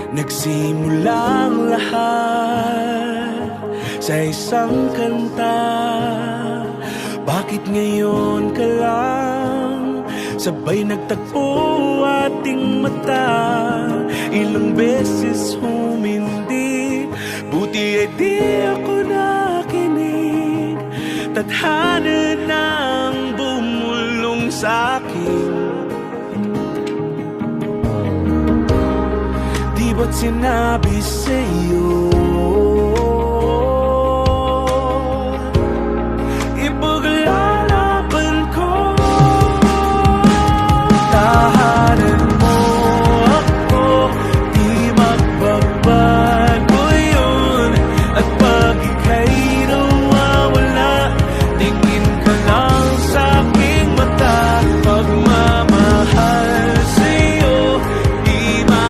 Nagsimulang lahat sa isang kanta. Bakit ngayon ka lang sabay nagtagpo ating mata? Ilang beses humindi, buti ay di ako nakinig. Tadhana nang bumulong sa'kin. Di ba't sinabi sa'yo